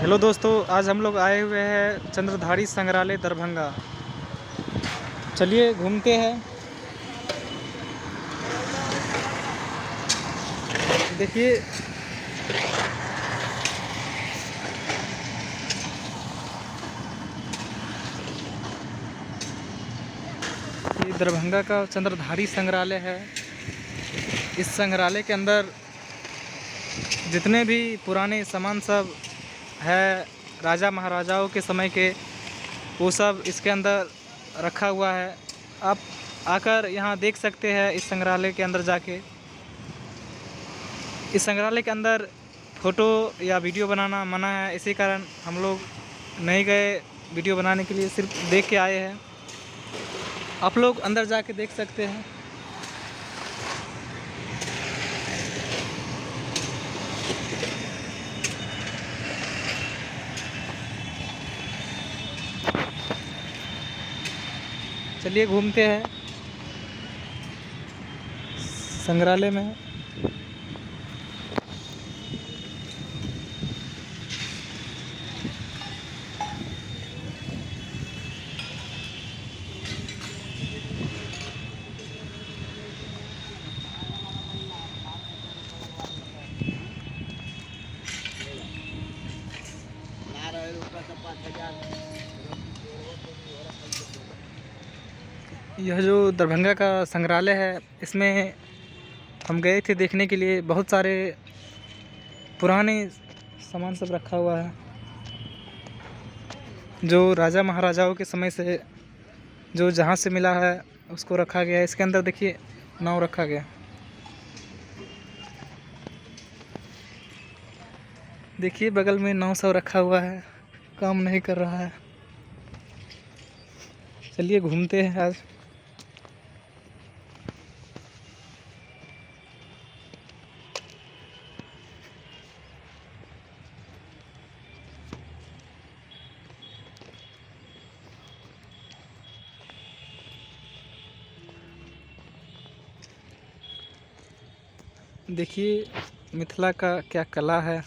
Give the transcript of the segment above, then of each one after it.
Hello दोस्तों, आज हम लोग आए हुए हैं चंद्रधारी संग्रहालय दरभंगा। चलिए घूमते हैं। देखिए, ये दरभंगा का चंद्रधारी संग्रहालय है। इस संग्रहालय के अंदर जितने भी पुराने सामान सब है, राजा महाराजाओं के समय के, वो सब इसके अंदर रखा हुआ है। आप आकर यहाँ देख सकते हैं। इस संग्रहालय के अंदर जाके, इस संग्रहालय के अंदर फ़ोटो या वीडियो बनाना मना है, इसी कारण हम लोग नहीं गए वीडियो बनाने के लिए, सिर्फ देख के आए हैं। आप लोग अंदर जाके देख सकते हैं। चलिए घूमते हैं संग्रहालय में। यह जो दरभंगा का संग्रहालय है, इसमें हम गए थे देखने के लिए। बहुत सारे पुराने सामान सब रखा हुआ है, जो राजा महाराजाओं के समय से जो जहाँ से मिला है उसको रखा गया है। इसके अंदर देखिए, नाव रखा गया। देखिए बगल में नाव सब रखा हुआ है, काम नहीं कर रहा है। चलिए घूमते हैं आज। देखिए मिथिला का क्या कला है।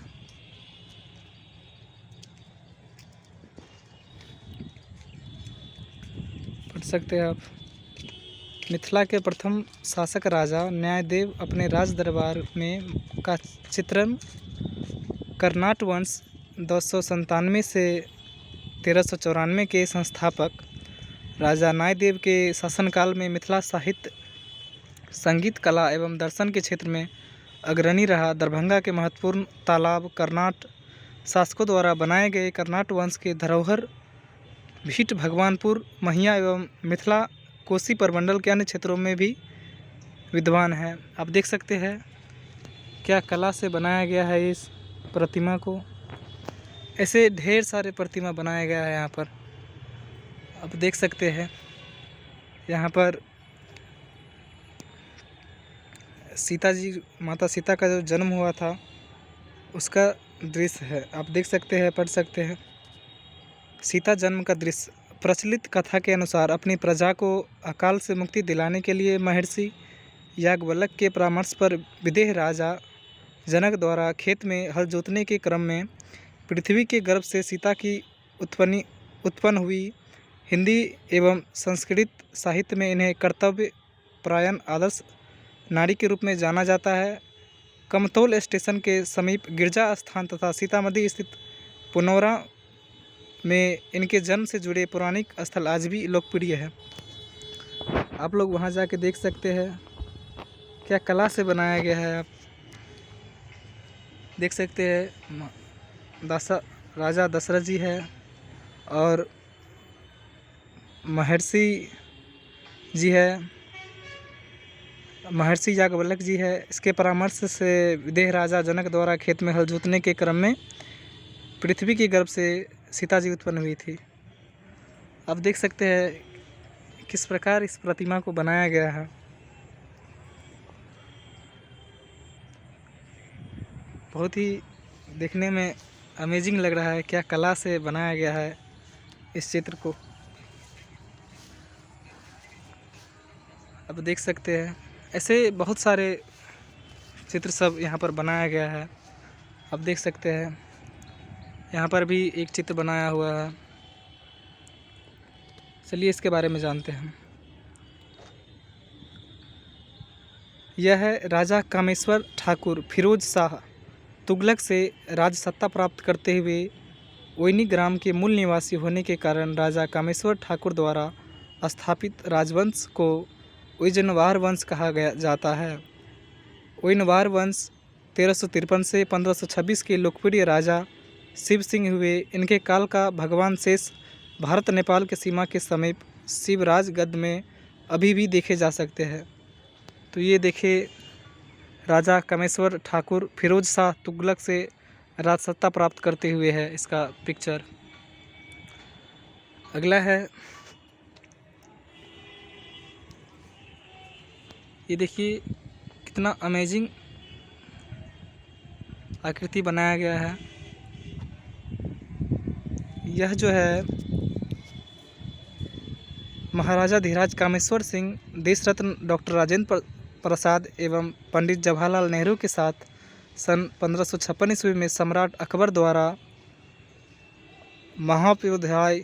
पढ़ सकते हैं आप। मिथिला के प्रथम शासक राजा न्यायदेव अपने राज दरबार में का चित्रण कर्नाट वंश 297 से 1394 के संस्थापक राजा न्यायदेव के शासनकाल में मिथिला साहित्य, संगीत, कला एवं दर्शन के क्षेत्र में अग्रणी रहा। दरभंगा के महत्वपूर्ण तालाब कर्नाट शासकों द्वारा बनाए गए कर्नाट वंश के धरोहर भीट, भगवानपुर, महिया एवं मिथिला कोसी प्रमंडल के अन्य क्षेत्रों में भी विद्वान हैं। आप देख सकते हैं क्या कला से बनाया गया है इस प्रतिमा को। ऐसे ढेर सारे प्रतिमा बनाया गया है यहाँ पर। आप देख सकते हैं यहाँ पर सीता जी, माता सीता का जो जन्म हुआ था उसका दृश्य है। आप देख सकते हैं, पढ़ सकते हैं। सीता जन्म का दृश्य। प्रचलित कथा के अनुसार अपनी प्रजा को अकाल से मुक्ति दिलाने के लिए महर्षि याज्ञवल्क्य के परामर्श पर विदेह राजा जनक द्वारा खेत में हल जोतने के क्रम में पृथ्वी के गर्भ से सीता की उत्पन्न हुई। हिंदी एवं संस्कृत साहित्य में इन्हें कर्तव्य परायण आदर्श नारी के रूप में जाना जाता है। कमतौल स्टेशन के समीप गिरजा स्थान तथा सीतामढ़ी स्थित पुनौरा में इनके जन्म से जुड़े पौराणिक स्थल आज भी लोकप्रिय है। आप लोग वहां जाके देख सकते हैं क्या कला से बनाया गया है। आप देख सकते हैं राजा दशरथ जी है और महर्षि जी है, महर्षि याज्ञवल्क्य जी है। इसके परामर्श से विदेह राजा जनक द्वारा खेत में हल जोतने के क्रम में पृथ्वी के गर्भ से सीता जी उत्पन्न हुई थी। आप देख सकते हैं किस प्रकार इस प्रतिमा को बनाया गया है। बहुत ही देखने में अमेजिंग लग रहा है, क्या कला से बनाया गया है इस चित्र को। आप देख सकते हैं ऐसे बहुत सारे चित्र सब यहाँ पर बनाया गया है। आप देख सकते हैं यहाँ पर भी एक चित्र बनाया हुआ है। चलिए इसके बारे में जानते हैं। यह है राजा कामेश्वर ठाकुर फिरोज शाह तुगलक से राजसत्ता प्राप्त करते हुए ओइनी ग्राम के मूल निवासी होने के कारण राजा कामेश्वर ठाकुर द्वारा स्थापित राजवंश को ओइजनवार वंश कहा गया जाता है। ओइनवार वंश 1353 से 1526 के लोकप्रिय राजा शिव सिंह हुए। इनके काल का भगवान शेष भारत नेपाल के सीमा के समीप शिवराज गढ़ में अभी भी देखे जा सकते हैं। तो ये देखिए राजा कामेश्वर ठाकुर फिरोज शाह तुगलक से राजसत्ता प्राप्त करते हुए है इसका पिक्चर। अगला है, ये देखिए कितना अमेजिंग आकृति बनाया गया है। यह जो है महाराजा धीराज कामेश्वर सिंह देश रत्न डॉक्टर राजेंद्र प्रसाद एवं पंडित जवाहरलाल नेहरू के साथ सन 1556 ईस्वी में सम्राट अकबर द्वारा महापयोध्याय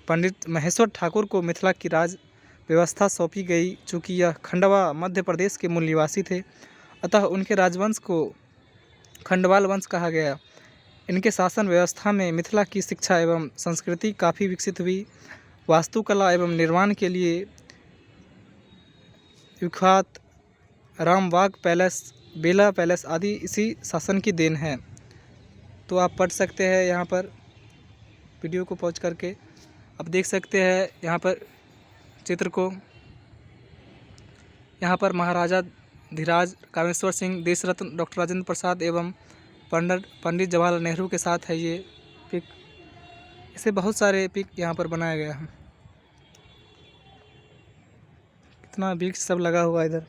पंडित महेश्वर ठाकुर को मिथिला की राज व्यवस्था सौंपी गई। चूँकि यह खंडवा मध्य प्रदेश के मूल निवासी थे, अतः उनके राजवंश को खंडवाल वंश कहा गया। इनके शासन व्यवस्था में मिथिला की शिक्षा एवं संस्कृति काफ़ी विकसित हुई। वास्तुकला एवं निर्माण के लिए विख्यात रामबाग पैलेस, बेला पैलेस आदि इसी शासन की देन है। तो आप पढ़ सकते हैं यहाँ पर वीडियो को पॉज करके। आप देख सकते हैं यहाँ पर चित्र को। यहाँ पर महाराजा धीराज कामेश्वर सिंह देश रत्न डॉक्टर राजेंद्र प्रसाद एवं पंडित जवाहरलाल नेहरू के साथ है ये पिक। इसे बहुत सारे पिक यहाँ पर बनाया गया है। कितना वृक्ष सब लगा हुआ इधर।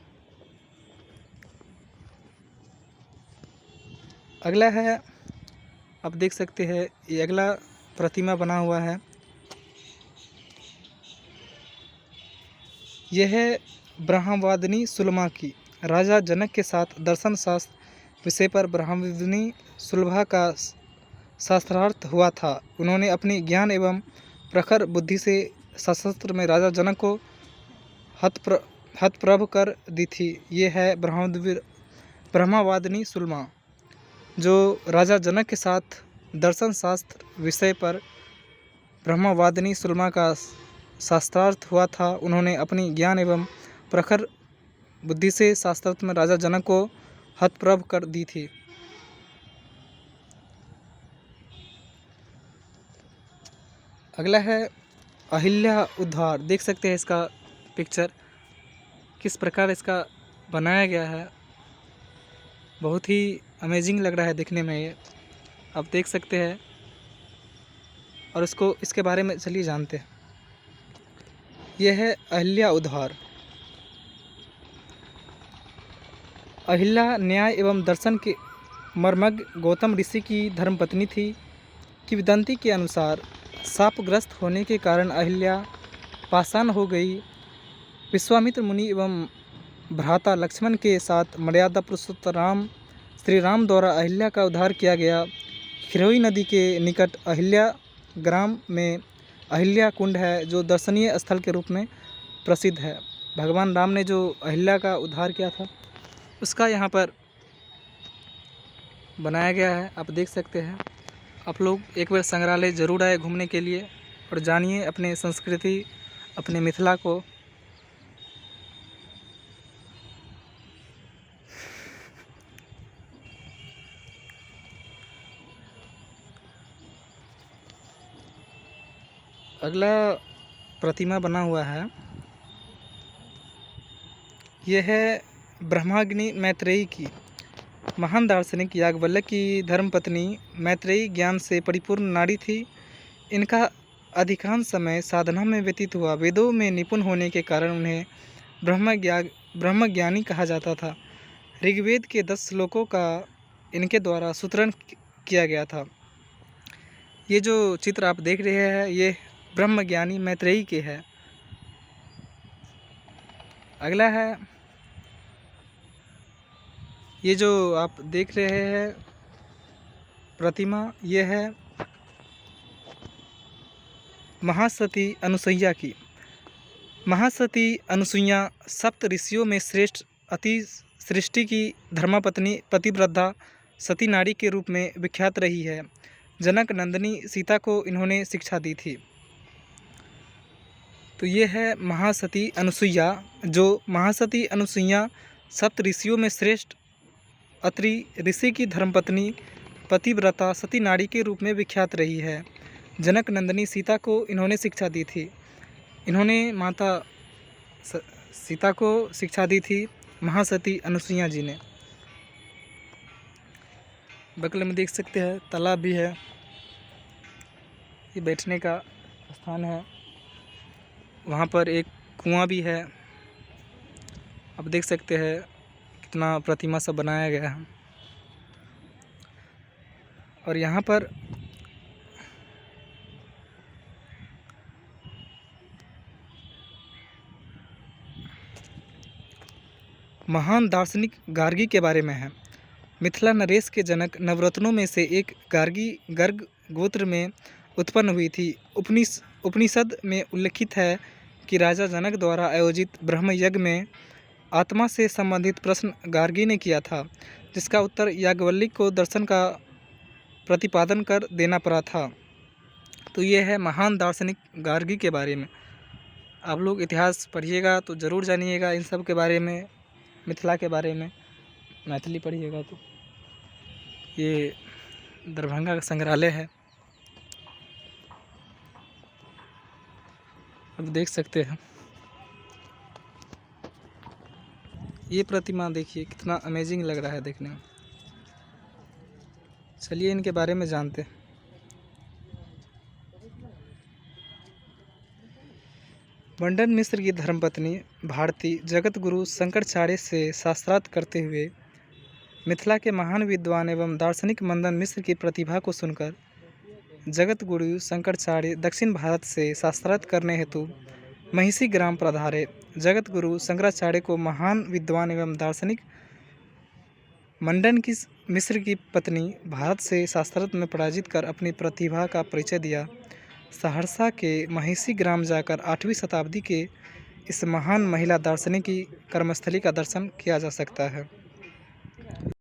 अगला है, आप देख सकते हैं ये अगला प्रतिमा बना हुआ है। यह है ब्रह्मवादिनी सुलभा की। राजा जनक के साथ दर्शन शास्त्र विषय पर ब्रह्मवादिनी सुलभा का शास्त्रार्थ हुआ था। उन्होंने अपनी ज्ञान एवं प्रखर बुद्धि से शास्त्र में राजा जनक को हतप्रभ कर दी थी। ये है ब्रह्मवादिनी सुलभा, जो राजा जनक के साथ दर्शन शास्त्र विषय पर ब्रह्मवादिनी सुलभा का शास्त्रार्थ हुआ था। उन्होंने अपनी ज्ञान एवं प्रखर बुद्धि से शास्त्रार्थ में राजा जनक को हतप्रभ कर दी थी। अगला है अहिल्या उद्धार। देख सकते हैं इसका पिक्चर किस प्रकार इसका बनाया गया है। बहुत ही अमेजिंग लग रहा है देखने में ये, आप देख सकते हैं। और इसके बारे में चलिए जानते हैं। यह है अहिल्या उद्धार। अहिल्या न्याय एवं दर्शन के मर्मज्ञ गौतम ऋषि की धर्मपत्नी थी। किंवदंती के अनुसार शापग्रस्त होने के कारण अहिल्या पाषाण हो गई। विश्वामित्र मुनि एवं भ्राता लक्ष्मण के साथ मर्यादा पुरुषोत्तम श्री राम द्वारा अहिल्या का उद्धार किया गया। खिरोई नदी के निकट अहिल्या ग्राम में अहिल्या कुंड है, जो दर्शनीय स्थल के रूप में प्रसिद्ध है। भगवान राम ने जो अहिल्या का उद्धार किया था उसका यहाँ पर बनाया गया है, आप देख सकते हैं। आप लोग एक बार संग्रहालय ज़रूर आए घूमने के लिए और जानिए अपने संस्कृति, अपने मिथिला को। अगला प्रतिमा बना हुआ है, यह है ब्रह्माग्नि मैत्रेयी की। महान दार्शनिक याज्ञवल्क्य की धर्मपत्नी मैत्रेयी ज्ञान से परिपूर्ण नारी थी। इनका अधिकांश समय साधना में व्यतीत हुआ। वेदों में निपुण होने के कारण उन्हें ब्रह्मज्ञानी कहा जाता था। ऋग्वेद के 10 श्लोकों का इनके द्वारा सूत्रण किया गया था। ये जो चित्र आप देख रहे हैं ये ब्रह्मज्ञानी मैत्रेयी के है। अगला है, ये जो आप देख रहे हैं प्रतिमा ये है महासती अनुसुईया की। महासती अनुसुईया सप्त ऋषियों में श्रेष्ठ अति सृष्टि की धर्मपत्नी पतिव्रता सती नारी के रूप में विख्यात रही है। जनक नंदिनी सीता को इन्होंने शिक्षा दी थी। तो ये है महासती अनुसुईया। जो महासती अनुसुईया सप्त ऋषियों में श्रेष्ठ अत्रि ऋषि की धर्मपत्नी पतिव्रता सती नारी के रूप में विख्यात रही है। जनक नंदिनी सीता को इन्होंने शिक्षा दी थी। इन्होंने माता सीता को शिक्षा दी थी महासती अनुसुईया जी ने। बगल में देख सकते हैं तालाब भी है, ये बैठने का स्थान है। वहाँ पर एक कुआं भी है। अब देख सकते हैं कितना प्रतिमा सब बनाया गया है। और यहाँ पर महान दार्शनिक गार्गी के बारे में है। मिथिला नरेश के जनक नवरत्नों में से एक गार्गी गर्ग गोत्र में उत्पन्न हुई थी। उपनिषद में उल्लिखित है कि राजा जनक द्वारा आयोजित ब्रह्म यज्ञ में आत्मा से संबंधित प्रश्न गार्गी ने किया था, जिसका उत्तर याज्ञवल्क्य को दर्शन का प्रतिपादन कर देना पड़ा था। तो ये है महान दार्शनिक गार्गी के बारे में। आप लोग इतिहास पढ़िएगा तो ज़रूर जानिएगा इन सब के बारे में, मिथिला के बारे में। मैथिली पढ़िएगा तो ये दरभंगा का संग्रहालय है। अब देख सकते हैं ये प्रतिमा, देखिए कितना अमेजिंग लग रहा है देखने में। चलिए इनके बारे में जानते हैं। मंडन मिश्र की धर्मपत्नी भारती जगत गुरु शंकराचार्य से शास्त्रार्थ करते हुए मिथिला के महान विद्वान एवं दार्शनिक मंडन मिश्र की प्रतिभा को सुनकर जगत गुरु शंकराचार्य दक्षिण भारत से शास्त्रार्थ करने हेतु महिषी ग्राम पधारे। जगत गुरु शंकराचार्य को महान विद्वान एवं दार्शनिक मंडन की मिश्र की पत्नी भारत से शास्त्रार्थ में पराजित कर अपनी प्रतिभा का परिचय दिया। सहरसा के महिषी ग्राम जाकर 8वीं शताब्दी के इस महान महिला दार्शनिक की कर्मस्थली का दर्शन किया जा सकता है।